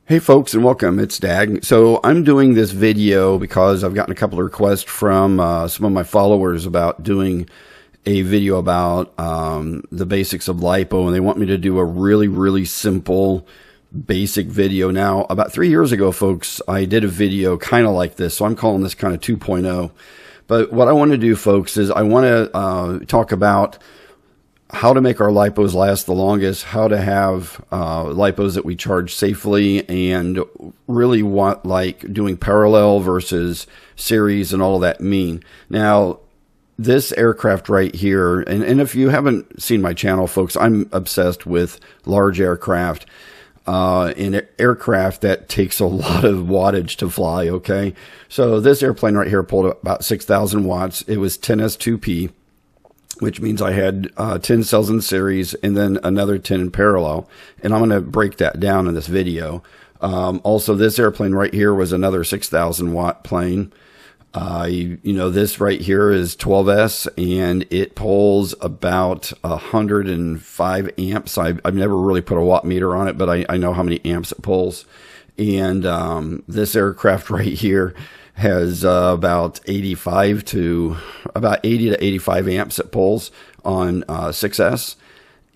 Hey folks, and welcome. It's Dag. So I'm doing this video because I've gotten a couple of requests from some of my followers about doing a video about the basics of Lipo, and they want me to do a really simple basic video. Now, about 3 years ago, folks, I did a video kind of like this, so I'm calling this kind of 2.0. But what I want to do, folks, is I want to talk about how to make our lipos last the longest, how to have lipos that we charge safely, and really what like doing parallel versus series and all of that mean. Now, this aircraft right here, and if you haven't seen my channel, folks, I'm obsessed with large aircraft and aircraft that takes a lot of wattage to fly, okay? So this airplane right here pulled about 6,000 watts. It was 10S2P. Which means I had 10 cells in series and then another 10 in parallel. And I'm going to break that down in this video. Also, this airplane right here was another 6,000 watt plane. This right here is 12S and it pulls about 105 amps. I've never really put a watt meter on it, but I know how many amps it pulls. And this aircraft right here has about 80 to 85 amps it pulls on 6S.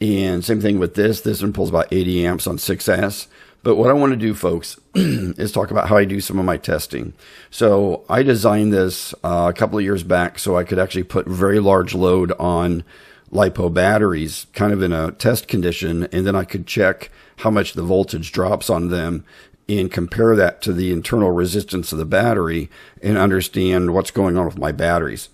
And same thing with this. This one pulls about 80 amps on 6S. But what I want to do, folks, is talk about how I do some of my testing. So I designed this a couple of years back so I could actually put very large load on Lipo batteries kind of in a test condition, and then I could check how much the voltage drops on them and compare that to the internal resistance of the battery and understand what's going on with my batteries.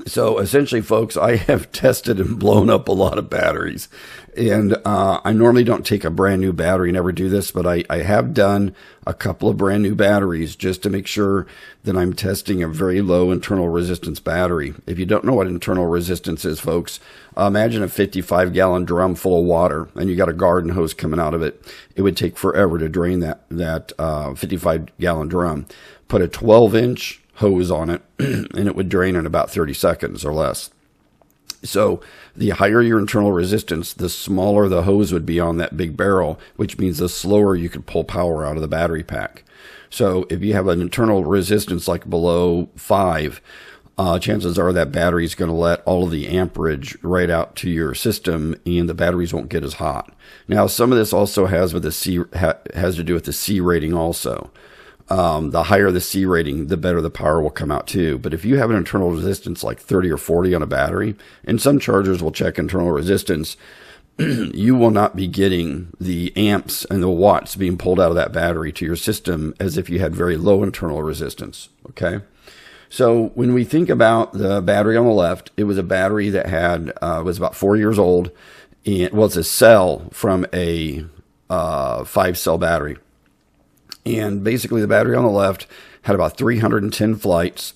So essentially, folks, I have tested and blown up a lot of batteries. And I normally don't take a brand new battery, never do this, but I have done a couple of brand new batteries just to make sure that I'm testing a very low internal resistance battery. If you don't know what internal resistance is, folks, imagine a 55-gallon drum full of water and you got a garden hose coming out of it. It would take forever to drain that 55-gallon drum. Put a 12-inch hose on it and it would drain in about 30 seconds or less. So the higher your internal resistance, the smaller the hose would be on that big barrel, which means the slower you could pull power out of the battery pack. So if you have an internal resistance like below 5, chances are that battery is going to let all of the amperage right out to your system and the batteries won't get as hot. Now, some of this also has to do with the C rating also. The higher the C rating, the better the power will come out too. But if you have an internal resistance like 30 or 40 on a battery, and some chargers will check internal resistance, you will not be getting the amps and the watts being pulled out of that battery to your system as if you had very low internal resistance. Okay. So when we think about the battery on the left, it was a battery that was about 4 years old, and it's a cell from a 5-cell battery. And basically the battery on the left had about 310 flights.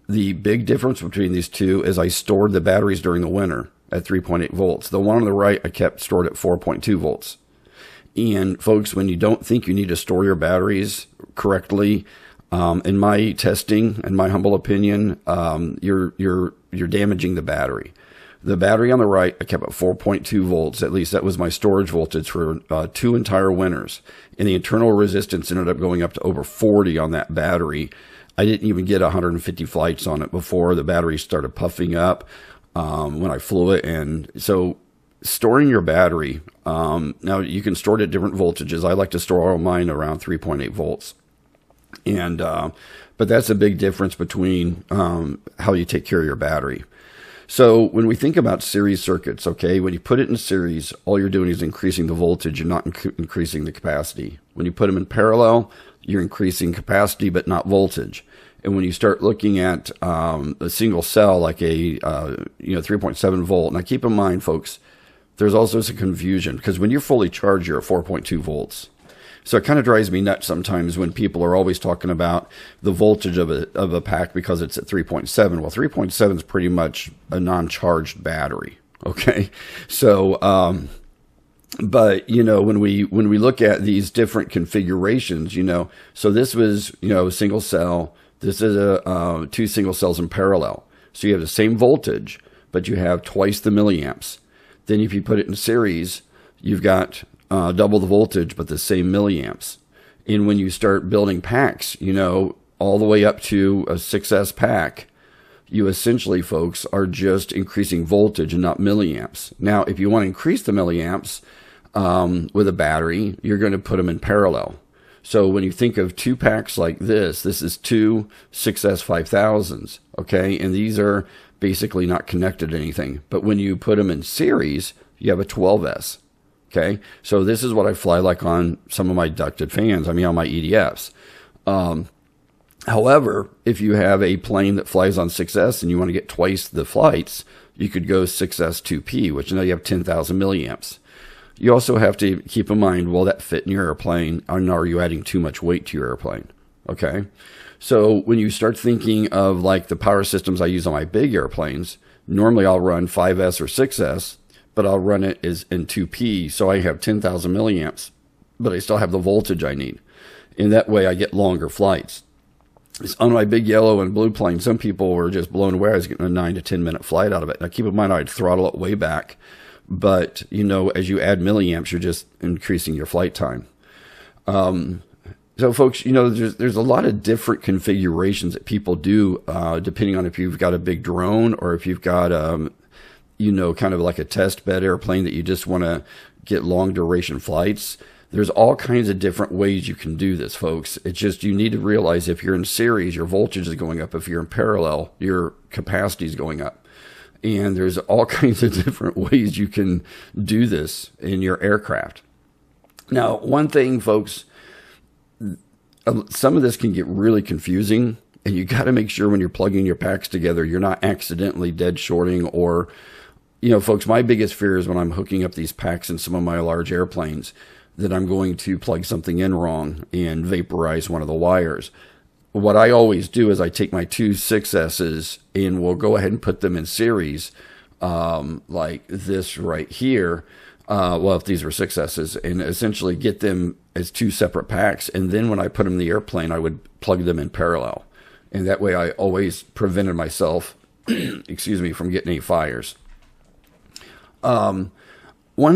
The big difference between these two is I stored the batteries during the winter at 3.8 volts. The one on the right I kept stored at 4.2 volts. And folks, when you don't think you need to store your batteries correctly, in my testing, in my humble opinion, you're damaging the battery. The battery on the right, I kept at 4.2 volts. At least that was my storage voltage for 2 entire winters. And the internal resistance ended up going up to over 40 on that battery. I didn't even get 150 flights on it before the battery started puffing up when I flew it. And so storing your battery, now you can store it at different voltages. I like to store all mine around 3.8 volts. And but that's a big difference between how you take care of your battery. So when we think about series circuits, okay, when you put it in series, all you're doing is increasing the voltage and not increasing the capacity. When you put them in parallel, you're increasing capacity but not voltage. And when you start looking at a single cell like a 3.7 volt, now keep in mind, folks, there's also some confusion because when you're fully charged, you're at 4.2 volts. So it kind of drives me nuts sometimes when people are always talking about the voltage of a pack because it's at 3.7. Well, 3.7 is pretty much a non-charged battery. Okay. So, but when we look at these different configurations, so this was, single cell, this is a 2 single cells in parallel. So you have the same voltage, but you have twice the milliamps. Then if you put it in series, you've got double the voltage, but the same milliamps. And when you start building packs, you know, all the way up to a 6S pack, you essentially, folks, are just increasing voltage and not milliamps. Now, if you want to increase the milliamps with a battery, you're going to put them in parallel. So when you think of two packs like this is two 6S 5000s, okay? And these are basically not connected to anything. But when you put them in series, you have a 12S, okay? So this is what I fly like on some of my ducted fans, I mean on my EDFs. However, if you have a plane that flies on 6S and you want to get twice the flights, you could go 6S 2P, which now you have 10,000 milliamps. You also have to keep in mind, will that fit in your airplane, and are you adding too much weight to your airplane? Okay. So when you start thinking of like the power systems I use on my big airplanes, normally I'll run 5S or 6S, but I'll run it as in 2P. So I have 10,000 milliamps, but I still have the voltage I need. And that way I get longer flights. On my big yellow and blue plane, some people were just blown away. I was getting a 9 to 10 minute flight out of it. Now keep in mind, I'd throttle it way back. But, you know, as you add milliamps, you're just increasing your flight time. So, folks, you know, there's a lot of different configurations that people do, depending on if you've got a big drone or if you've got, you know, kind of like a test bed airplane that you just want to get long duration flights. There's all kinds of different ways you can do this, folks. It's just you need to realize if you're in series, your voltage is going up. If you're in parallel, your capacity is going up. And there's all kinds of different ways you can do this in your aircraft. Now, one thing, folks, some of this can get really confusing, and you got to make sure when you're plugging your packs together, you're not accidentally dead shorting or, you know, folks, my biggest fear is when I'm hooking up these packs in some of my large airplanes that I'm going to plug something in wrong and vaporize one of the wires. What I always do is I take my two 6S's and we'll go ahead and put them in series, like this right here. Well, if these were 6S's, and essentially get them as two separate packs. And then when I put them in the airplane, I would plug them in parallel. And that way I always prevented myself, excuse me, from getting any fires. One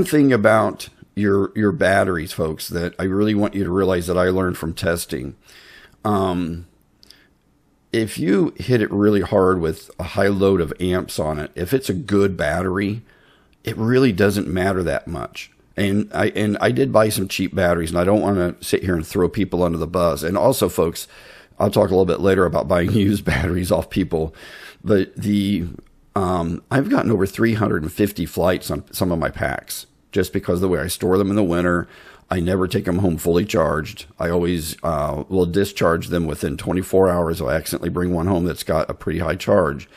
thing about your batteries, folks, that I really want you to realize that I learned from testing. If you hit it really hard with a high load of amps on it, if it's a good battery, it really doesn't matter that much. And I did buy some cheap batteries, and I don't want to sit here and throw people under the bus. And also, folks, I'll talk a little bit later about buying used batteries off people. But I've gotten over 350 flights on some of my packs just because of the way I store them in the winter. I never take them home fully charged. I always will discharge them within 24 hours. If I accidentally bring one home that's got a pretty high charge,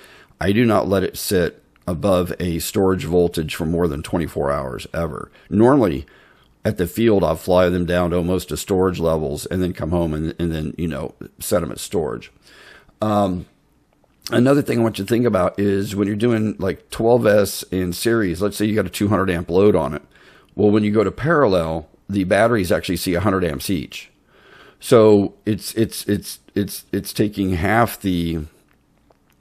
I do not let it sit above a storage voltage for more than 24 hours ever. Normally, at the field, I'll fly them down to almost to storage levels and then come home and then, you know, set them at storage. Another thing I want you to think about is when you're doing like 12S in series, let's say you got a 200 amp load on it. Well, when you go to parallel, the batteries actually see 100 amps each. So it's taking half the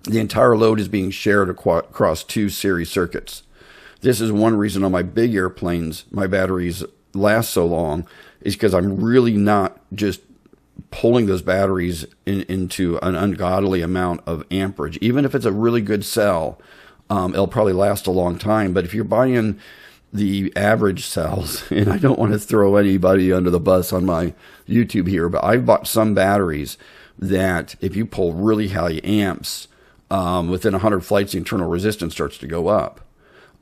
entire load is being shared across two series circuits. This is one reason on my big airplanes, my batteries last so long, is because I'm really not just pulling those batteries into an ungodly amount of amperage. Even if it's a really good cell, it'll probably last a long time. But if you're buying the average cells, and I don't want to throw anybody under the bus on my YouTube here, but I've bought some batteries that if you pull really high amps, within 100 flights, the internal resistance starts to go up.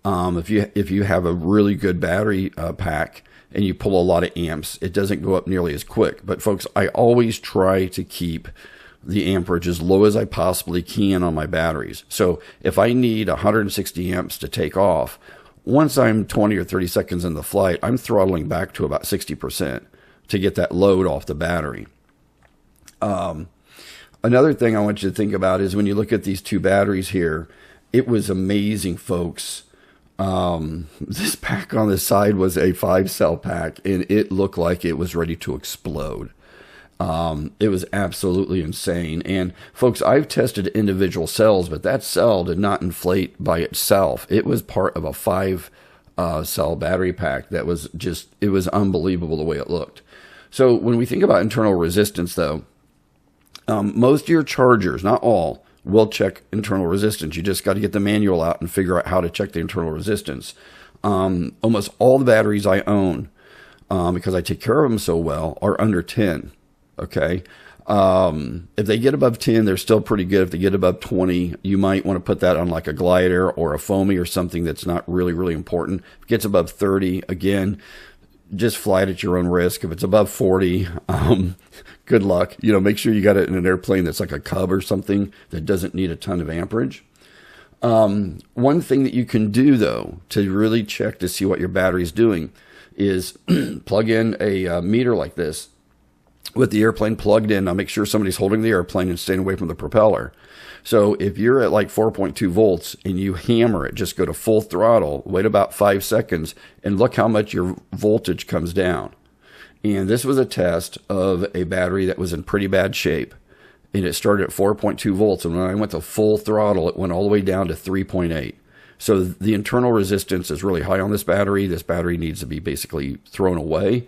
If you have a really good battery pack and you pull a lot of amps, it doesn't go up nearly as quick. But folks, I always try to keep the amperage as low as I possibly can on my batteries. So if I need 160 amps to take off, once I'm 20 or 30 seconds in the flight, I'm throttling back to about 60% to get that load off the battery. Another thing I want you to think about is when you look at these two batteries here, it was amazing, folks. This pack on the side was a 5-cell pack, and it looked like it was ready to explode. It was absolutely insane. And folks, I've tested individual cells, but that cell did not inflate by itself. It was part of a 5 cell battery pack that was just, it was unbelievable the way it looked. So when we think about internal resistance, though, most of your chargers, not all, will check internal resistance. You just got to get the manual out and figure out how to check the internal resistance. Almost all the batteries I own, because I take care of them so well, are under 10. Okay. If they get above 10, they're still pretty good. If they get above 20, you might want to put that on like a glider or a foamy or something that's not really, really important. If it gets above 30, again, just fly it at your own risk. If it's above 40, good luck. Make sure you got it in an airplane that's like a Cub or something that doesn't need a ton of amperage. One thing that you can do, though, to really check to see what your battery is doing is plug in a meter like this with the airplane plugged in. Now make sure somebody's holding the airplane and staying away from the propeller. So if you're at like 4.2 volts and you hammer it, just go to full throttle, wait about 5 seconds, and look how much your voltage comes down. And this was a test of a battery that was in pretty bad shape. And it started at 4.2 volts. And when I went to full throttle, it went all the way down to 3.8. So the internal resistance is really high on this battery. This battery needs to be basically thrown away.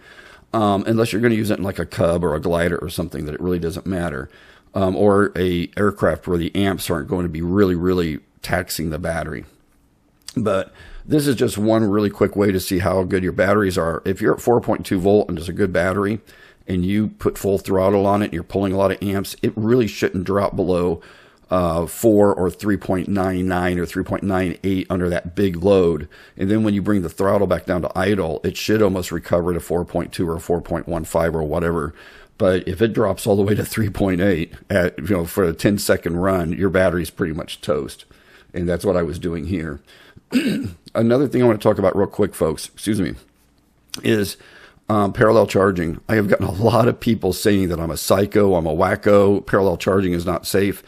Unless you're going to use it in like a Cub or a glider or something that it really doesn't matter. Or a aircraft where the amps aren't going to be really, really taxing the battery. But this is just one really quick way to see how good your batteries are. If you're at 4.2 volt and it's a good battery and you put full throttle on it and you're pulling a lot of amps, it really shouldn't drop below 4 or 3.99 or 3.98 under that big load. And then when you bring the throttle back down to idle, it should almost recover to 4.2 or 4.15 or whatever. But if it drops all the way to 3.8 at, for a 10-second run, your battery's pretty much toast. And that's what I was doing here. Another thing I want to talk about real quick, folks, is parallel charging. I have gotten a lot of people saying that I'm a psycho, I'm a wacko, parallel charging is not safe.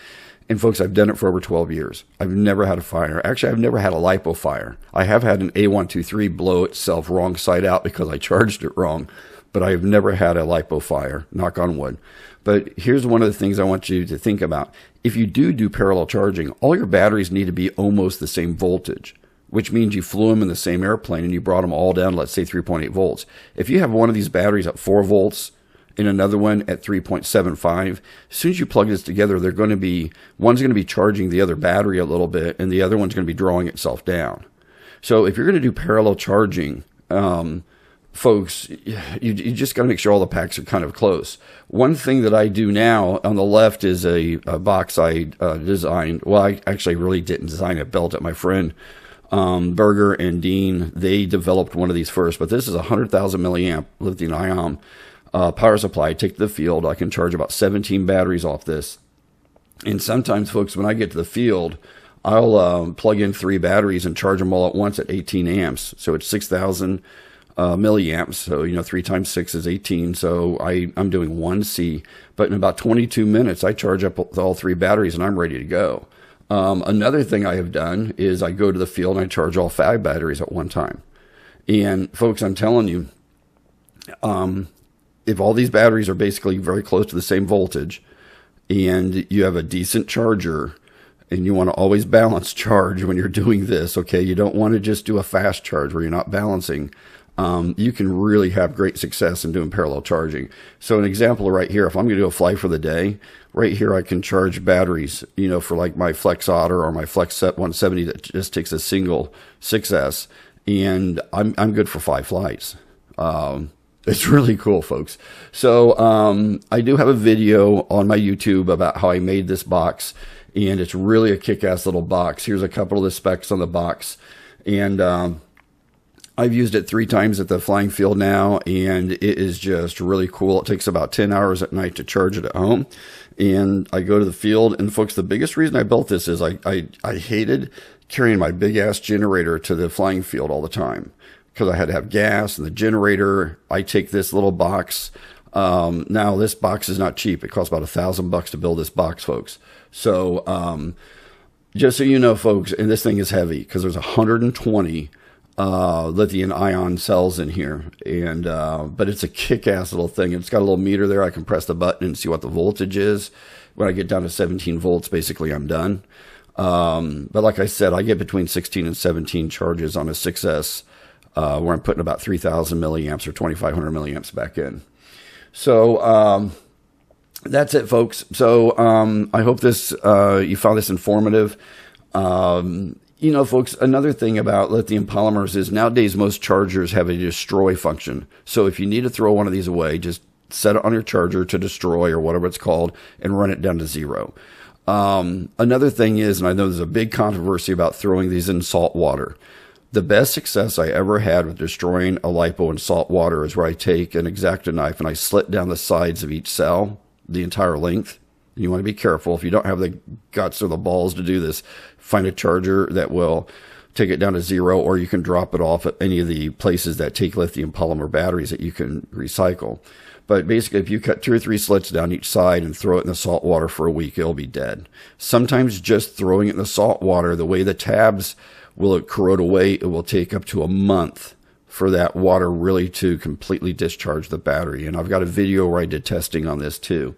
And folks, I've done it for over 12 years. I've never had a fire. Actually, I've never had a Lipo fire. I have had an A123 blow itself wrong side out because I charged it wrong. But I've never had a Lipo fire, knock on wood. But here's one of the things I want you to think about. If you do parallel charging, all your batteries need to be almost the same voltage, which means you flew them in the same airplane and you brought them all down, let's say 3.8 volts. If you have one of these batteries at 4 volts and another one at 3.75, as soon as you plug this together, they're going to be, one's going to be charging the other battery a little bit and the other one's going to be drawing itself down. So if you're going to do parallel charging, folks, you just got to make sure all the packs are kind of close. One thing that I do now on the left is a box I designed. Well, I actually really didn't design it, built it. My friend Berger and Dean, they developed one of these first, but this is a 100,000 milliamp lithium ion power supply. I take to the field. I can charge about 17 batteries off this. And sometimes, folks, when I get to the field, I'll plug in 3 batteries and charge them all at once at 18 amps. So it's 6,000 milliamps. So, 3 times 6 is 18. So I'm doing 1C, but in about 22 minutes, I charge up all 3 batteries and I'm ready to go. Another thing I have done is I go to the field and I charge all 5 batteries at one time. And folks, I'm telling you, if all these batteries are basically very close to the same voltage and you have a decent charger and you want to always balance charge when you're doing this, okay, you don't want to just do a fast charge where you're not balancing. You can really have great success in doing parallel charging. So an example right here, if I'm going to do a fly for the day, right here I can charge batteries, for like my Flex Otter or my Flex Set 170 that just takes a single 6S, and I'm good for 5 flights. It's really cool, folks. So I do have a video on my YouTube about how I made this box, and it's really a kick-ass little box. Here's a couple of the specs on the box, and I've used it 3 times at the flying field now, and it is just really cool. It takes about 10 hours at night to charge it at home, and I go to the field. And folks, the biggest reason I built this is I hated carrying my big-ass generator to the flying field all the time because I had to have gas and the generator. I take this little box. Now, this box is not cheap. It costs about $1,000 to build this box, folks. So just so you know, folks, and this thing is heavy because there's 120 lithium ion cells in here, and but it's a kick-ass little thing. It's got a little meter there. I can press the button and see what the voltage is. When I get down to 17 volts, basically I'm done. But like I said, I get between 16 and 17 charges on a 6S, where I'm putting about 3,000 milliamps or 2,500 milliamps back in. So that's it, folks. So I hope this you found this informative. You know, folks, another thing about lithium polymers is nowadays most chargers have a destroy function. So if you need to throw one of these away, just set it on your charger to destroy or whatever it's called and run it down to 0. Another thing is, and I know there's a big controversy about throwing these in salt water. The best success I ever had with destroying a lipo in salt water is where I take an X-Acto knife and I slit down the sides of each cell, the entire length. You want to be careful. If you don't have the guts or the balls to do this, find a charger that will take it down to 0, or you can drop it off at any of the places that take lithium polymer batteries that you can recycle. But basically, if you cut 2 or 3 slits down each side and throw it in the salt water for a week, it'll be dead. Sometimes just throwing it in the salt water, the way the tabs will corrode away, it will take up to a month for that water really to completely discharge the battery. And I've got a video where I did testing on this too.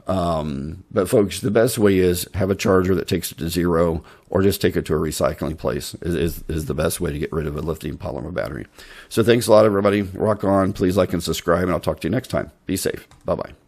But folks, the best way is have a charger that takes it to 0, or just take it to a recycling place is the best way to get rid of a lithium polymer battery. So thanks a lot, everybody. Rock on. Please like and subscribe, and I'll talk to you next time. Be safe. Bye-bye.